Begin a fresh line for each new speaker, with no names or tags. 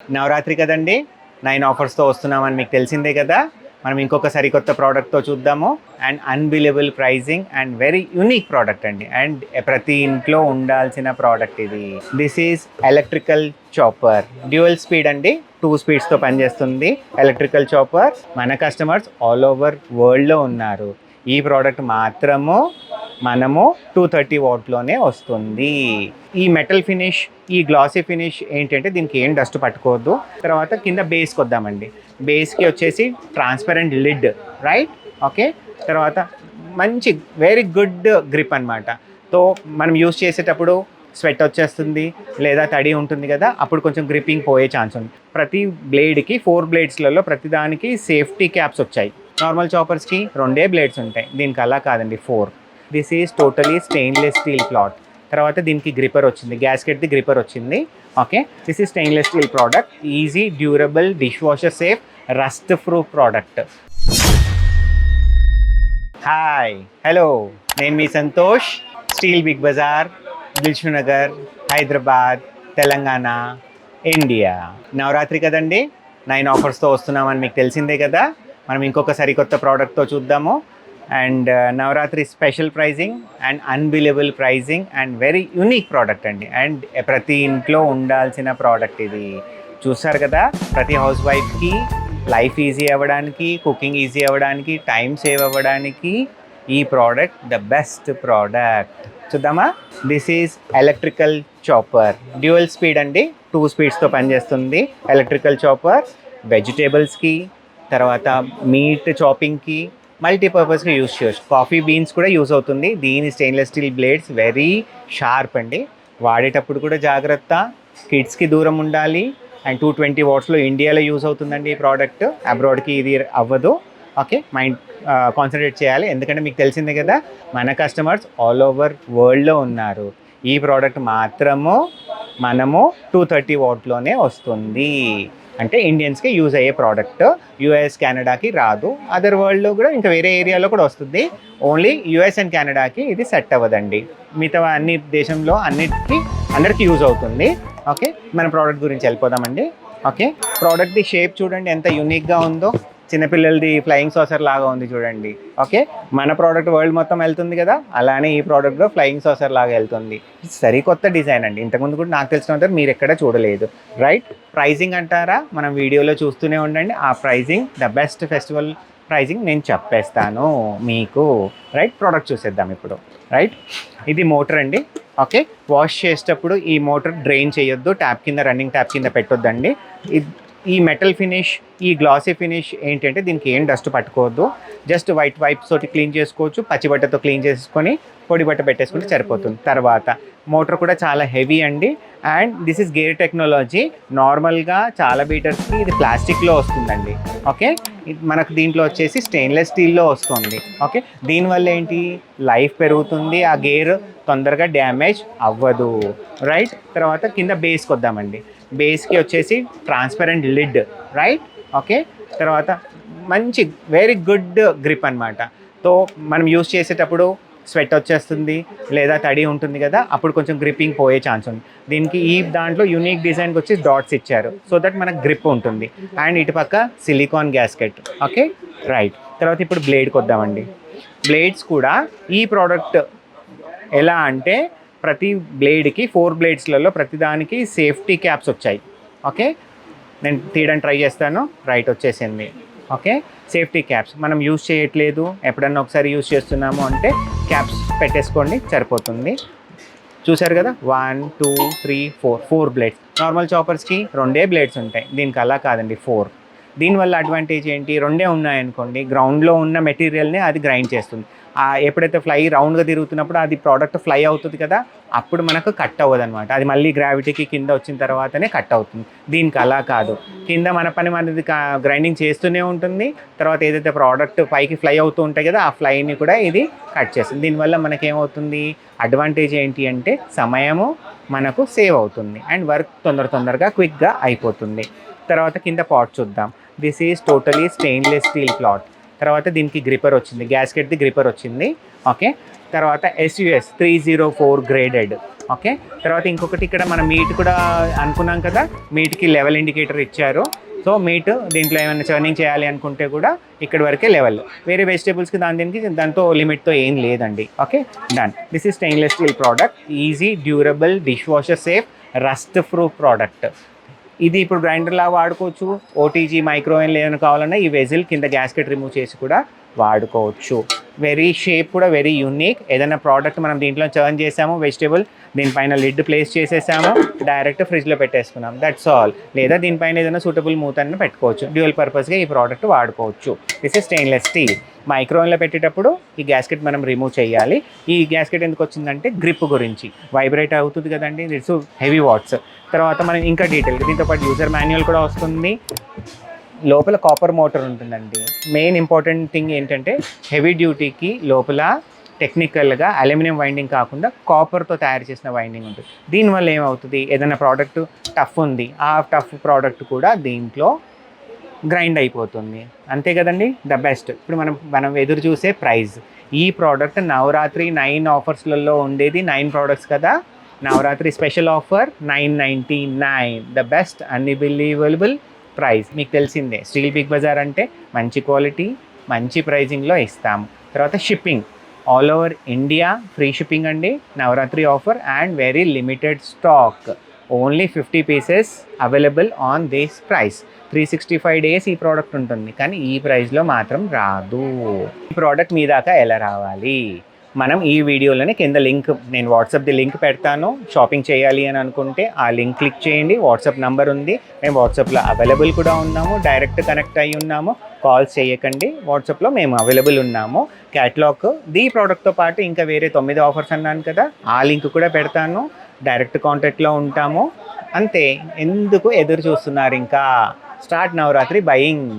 నవరాత్రి కదండి, 9 ఆఫర్స్తో వస్తున్నామని మీకు తెలిసిందే కదా. మనం ఇంకొక సరికొత్త ప్రోడక్ట్తో చూద్దాము. And unbelievable pricing and very unique product అండి. అండ్ ప్రతి ఇంట్లో ఉండాల్సిన ప్రోడక్ట్ ఇది. This is electrical chopper. Dual speed అండి, 2 స్పీడ్స్తో పనిచేస్తుంది ఎలక్ట్రికల్ చాపర్. మన కస్టమర్స్ ఆల్ ఓవర్ వరల్డ్లో ఉన్నారు. ఈ ప్రోడక్ట్ మాత్రము మనము 230 వాట్లోనే వస్తుంది. ఈ మెటల్ ఫినిష్, ఈ గ్లాసీ ఫినిష్ ఏంటంటే దీనికి ఏం డస్ట్ పట్టుకోవద్దు. తర్వాత కింద బేస్కి వద్దామండి. బేస్కి వచ్చేసి ట్రాన్స్పరెంట్ లిడ్, రైట్? ఓకే. తర్వాత మంచి వెరీ గుడ్ గ్రిప్ అనమాట. సో మనం యూస్ చేసేటప్పుడు స్వెట్ వచ్చేస్తుంది లేదా తడి ఉంటుంది కదా, అప్పుడు కొంచెం గ్రిప్పింగ్ పోయే ఛాన్స్ ఉంది. ప్రతి బ్లేడ్కి 4 బ్లేడ్స్లలో ప్రతిదానికి సేఫ్టీ క్యాప్స్ వచ్చాయి. నార్మల్ చాపర్స్కి 2 బ్లేడ్స్ ఉంటాయి, దీనికి అలా కాదండి, 4. This is totally stainless steel cloth. తర్వాత దీనికి గ్రిపర్ వచ్చింది, గ్యాస్కెట్ది గ్రిపర్ వచ్చింది. Okay, this is stainless steel product. Easy, durable, dish washer safe, rust proof product. Hi, hello, నేను మీ Santosh. Steel Big Bazaar, Dilsukhnagar, Hyderabad, Telangana, India. Navratri కదండి, 9 ఆఫర్స్తో వస్తున్నామని మీకు తెలిసిందే కదా. మనం ఇంకొక సరికొత్త ప్రోడక్ట్తో చూద్దాము. And Navratri special pricing and unbelievable pricing and very unique product అండి. అండ్ ప్రతి ఇంట్లో ఉండాల్సిన ప్రోడక్ట్ ఇది. చూస్తారు కదా, ప్రతి హౌస్ వైఫ్కి లైఫ్ ఈజీ అవ్వడానికి, కుకింగ్ ఈజీ అవ్వడానికి, టైం సేవ్ అవ్వడానికి ఈ ప్రోడక్ట్ ద బెస్ట్ ప్రోడక్ట్. చూద్దామా? This is electrical chopper. Dual speed అండి, 2 స్పీడ్స్తో పనిచేస్తుంది ఎలక్ట్రికల్ చాపర్. వెజిటేబుల్స్కి, తర్వాత మీట్ చాపింగ్కి, మల్టీపర్పస్గా యూస్ చేయొచ్చు. కాఫీ బీన్స్ కూడా యూస్ అవుతుంది. దీని stainless steel blades very sharp అండి. వాడేటప్పుడు కూడా జాగ్రత్త, కిడ్స్కి దూరం ఉండాలి. అండ్ 220 వాట్స్లో ఇండియాలో యూస్ అవుతుందండి ఈ ప్రోడక్ట్. అబ్రాడ్కి ఇది అవ్వదు. ఓకే, మైండ్ కాన్సన్ట్రేట్ చేయాలి, ఎందుకంటే మీకు తెలిసిందే కదా మన కస్టమర్స్ ఆల్ ఓవర్ వరల్డ్లో ఉన్నారు. ఈ ప్రోడక్ట్ మాత్రము మనము 230 వాట్లోనే వస్తుంది. అంటే ఇండియన్స్కి యూజ్ అయ్యే ప్రోడక్ట్. యూఎస్, కెనడాకి రాదు. అదర్ వరల్డ్లో కూడా ఇంకా వేరే ఏరియాలో కూడా వస్తుంది. ఓన్లీ యూఎస్ అండ్ కెనడాకి ఇది సెట్ అవ్వదండి. మిగతా అన్ని దేశంలో అందరికీ యూజ్ అవుతుంది. ఓకే, మన ప్రోడక్ట్ గురించి వెళ్ళిపోదామండి. ఓకే, ప్రోడక్ట్ది షేప్ చూడండి ఎంత యూనిక్గా ఉందో. చిన్నపిల్లలది ఫ్లయింగ్ సాసర్ లాగా ఉంది చూడండి. ఓకే, మన ప్రోడక్ట్ వరల్డ్ మొత్తం వెళ్తుంది కదా, అలానే ఈ ప్రోడక్ట్ ఫ్లయింగ్ సాసర్ లాగా వెళ్తుంది. సరికొత్త డిజైన్ అండి, ఇంతకుముందు కూడా నాకు తెలిసినంత మీరు ఎక్కడ చూడలేదు, రైట్? ప్రైజింగ్ అంటారా, మనం వీడియోలో చూస్తూనే ఉండండి. ఆ pricing the best festival pricing నేను చెప్పేస్తాను మీకు, రైట్? ప్రోడక్ట్ చూసేద్దాం ఇప్పుడు, రైట్? ఇది మోటార్ అండి. ఓకే, వాష్ చేసేటప్పుడు ఈ మోటార్ డ్రైన్ చేయొద్దు, ట్యాప్ కింద, రన్నింగ్ ట్యాప్ కింద పెట్టొద్దండి. ఈ మెటల్ ఫినిష్, ఈ గ్లాసీ ఫినిష్ ఏంటంటే దీనికి ఏం డస్ట్ పట్టుకోవద్దు. జస్ట్ వైట్ వైప్స్ తోటి క్లీన్ చేసుకోవచ్చు, పచ్చి బట్టతో క్లీన్ చేసుకొని పొడి బట్ట పెట్టేసుకుంటే సరిపోతుంది. తర్వాత మోటార్ కూడా చాలా హెవీ అండి. And this is gear technology. నార్మల్గా చాలా బీటర్స్కి ఇది ప్లాస్టిక్లో వస్తుందండి. ఓకే, మనకు దీంట్లో వచ్చేసి స్టెయిన్లెస్ స్టీల్లో వస్తుంది. ఓకే, దీనివల్ల ఏంటి, లైఫ్ పెరుగుతుంది, ఆ గేర్ తొందరగా డ్యామేజ్ అవ్వదు, రైట్? తర్వాత కింద బేస్కి వద్దామండి. బేస్కి వచ్చేసి ట్రాన్స్పరెంట్ లిడ్, రైట్? ఓకే, తర్వాత మంచి వెరీ గుడ్ గ్రిప్ అనమాట. సో మనం యూస్ చేసేటప్పుడు స్వెట్ వచ్చేస్తుంది లేదా తడి ఉంటుంది కదా, అప్పుడు కొంచెం గ్రిప్పింగ్ పోయే ఛాన్స్ ఉంది. దీనికి ఈ దాంట్లో యూనిక్ డిజైన్కి వచ్చి డాట్స్ ఇచ్చారు, సో దట్ మనకు గ్రిప్ ఉంటుంది. అండ్ ఇటుపక్క సిలికాన్ గ్యాస్కెట్. Okay, right. తర్వాత ఇప్పుడు బ్లేడ్కి వద్దామండి. బ్లేడ్స్ కూడా ఈ ప్రోడక్ట్ ఎలా అంటే ప్రతి బ్లేడ్కి 4 బ్లేడ్స్లలో ప్రతిదానికి సేఫ్టీ క్యాప్స్ వచ్చాయి. ఓకే, నేను తీయడానికి ట్రై చేస్తాను, రైట్ వచ్చేసింది. ఓకే, సేఫ్టీ క్యాప్స్ మనం యూజ్ చేయట్లేదు, ఎప్పుడన్నా ఒకసారి యూజ్ చేస్తున్నాము అంటే క్యాప్స్ పెట్టేసుకోండి, సరిపోతుంది. చూసారు కదా, 1 2 3 4 బ్లేడ్స్. నార్మల్ చాపర్స్కి 2 బ్లేడ్స్ ఉంటాయి, దీనికి అలా కాదండి, 4. దీనివల్ల అడ్వాంటేజ్ ఏంటి, 2 ఉన్నాయనుకోండి, గ్రౌండ్లో ఉన్న మెటీరియల్ని అది గ్రైండ్ చేస్తుంది. ఎప్పుడైతే ఫ్లై రౌండ్గా తిరుగుతున్నప్పుడు అది ప్రోడక్ట్ ఫ్లై అవుతుంది కదా, అప్పుడు మనకు కట్ అవ్వదు అనమాట. అది మళ్ళీ గ్రావిటీకి కింద వచ్చిన తర్వాతనే కట్ అవుతుంది. దీనికి అలా కాదు, కింద మన పని మనది గ్రైండింగ్ చేస్తూనే ఉంటుంది. తర్వాత ఏదైతే ప్రోడక్ట్ పైకి ఫ్లై అవుతూ ఉంటాయి కదా, ఆ ఫ్లైని కూడా ఇది కట్ చేస్తుంది. దీనివల్ల మనకేమవుతుంది, అడ్వాంటేజ్ ఏంటి అంటే సమయము మనకు సేవ్ అవుతుంది అండ్ వర్క్ తొందరగా క్విక్గా అయిపోతుంది. తర్వాత కింద పాట్ చూద్దాం. This is totally stainless steel cloth. తర్వాత దీనికి గ్రిపర్ వచ్చింది, గ్యాస్కెట్ది గ్రిపర్ వచ్చింది. ఓకే, తర్వాత SUS 304 గ్రేడెడ్. ఓకే, తర్వాత ఇంకొకటి ఇక్కడ మనం మీట్ కూడా అనుకున్నాం కదా, మీట్కి లెవెల్ ఇండికేటర్ ఇచ్చారు. సో మీట్ దీంట్లో ఏమైనా చర్నింగ్ చేయాలి అనుకుంటే కూడా ఇక్కడ వరకే లెవెల్, వేరే వెజిటేబుల్స్కి దీనికి దాంతో లిమిట్తో ఏం లేదండి. Okay, done. This is stainless steel product, easy, durable, dish washer safe, rust proof product. ఇది ఇప్పుడు గ్రైండర్లా వాడుకోవచ్చు, ఓటీజీ మైక్రోవేవ్ ఏమైనా కావాలన్నా ఈ వెజిల్ కింద గ్యాస్కెట్ రిమూవ్ చేసి కూడా వాడుకోవచ్చు. వెరీ షేప్ కూడా వెరీ యూనిక్. ఏదైనా ప్రోడక్ట్ మనం దీంట్లో చర్న్ చేసాము వెజిటేబుల్, దీనిపైన లిడ్ ప్లేస్ చేసేసాము, డైరెక్ట్ ఫ్రిడ్జ్లో పెట్టేసుకున్నాం, దట్స్ ఆల్. లేదా దీనిపైన ఏదైనా సూటబుల్ మూత అని పెట్టుకోవచ్చు. డ్యూయల్ పర్పస్గా ఈ ప్రోడక్ట్ వాడుకోవచ్చు. This is stainless steel. మైక్రోవేవ్లో పెట్టేటప్పుడు ఈ గ్యాస్కెట్ మనం రిమూవ్ చేయాలి. ఈ గ్యాస్కెట్ ఎందుకు వచ్చిందంటే గ్రిప్ గురించి, వైబ్రేట్ అవుతుంది కదండి, ఇట్స్ హెవీ వాట్స్. తర్వాత మనం ఇంకా డీటెయిల్గా దీంతో పాటు యూజర్ మాన్యువల్ కూడా వస్తుంది. లోపల కాపర్ మోటార్ ఉంటుందండి. మెయిన్ ఇంపార్టెంట్ థింగ్ ఏంటంటే హెవీ డ్యూటీకి లోపల టెక్నికల్గా అల్యూమినియం వైండింగ్ కాకుండా కాపర్తో తయారు చేసిన వైండింగ్ ఉంటుంది. దీనివల్ల ఏమవుతుంది, ఏదైనా ప్రోడక్ట్ టఫ్ ఉంది, ఆ టఫ్ ప్రోడక్ట్ కూడా దీంట్లో గ్రైండ్ అయిపోతుంది. అంతే కదండి, ద బెస్ట్. ఇప్పుడు మనం ఎదురు చూసే ప్రైస్. ఈ ప్రోడక్ట్ నవరాత్రి 9 ఆఫర్స్లలో ఉండేది 9 ప్రోడక్ట్స్ కదా, Navratri special offer 999, the best unbelievable price. మీకు తెలిసిందే స్టీల్ బిగ్ బజార్ అంటే మంచి క్వాలిటీ, మంచి ప్రైజింగ్లో ఇస్తాము. తర్వాత shipping all over India, free shipping అండి, Navratri offer and very limited stock, only 50 pieces available on this price. 365 days ఈ ప్రోడక్ట్ ఉంటుంది, కానీ ఈ ప్రైస్లో మాత్రం రాదు. ఈ ప్రోడక్ట్ మీ దాకా ఎలా రావాలి, మనం ఈ వీడియోలోనే కింద లింక్, నేను వాట్సాప్ది లింక్ పెడతాను. షాపింగ్ చేయాలి అని అనుకుంటే ఆ లింక్ క్లిక్ చేయండి. వాట్సాప్ నెంబర్ ఉంది, మేము వాట్సాప్లో అవైలబుల్ కూడా ఉన్నాము, డైరెక్ట్ కనెక్ట్ అయ్యి ఉన్నాము, కాల్స్ చేయకండి. వాట్సాప్లో మేము అవైలబుల్ ఉన్నాము. క్యాటలాగ్ ఈ ప్రోడక్ట్తో పాటు ఇంకా వేరే 9 ఆఫర్స్ అన్నాను కదా, ఆ లింక్ కూడా పెడతాను. డైరెక్ట్ కాంటాక్ట్లో ఉంటాము. అంతే, ఎందుకు ఎదురు చూస్తున్నారు ఇంకా, స్టార్ట్ నవరాత్రి బయింగ్.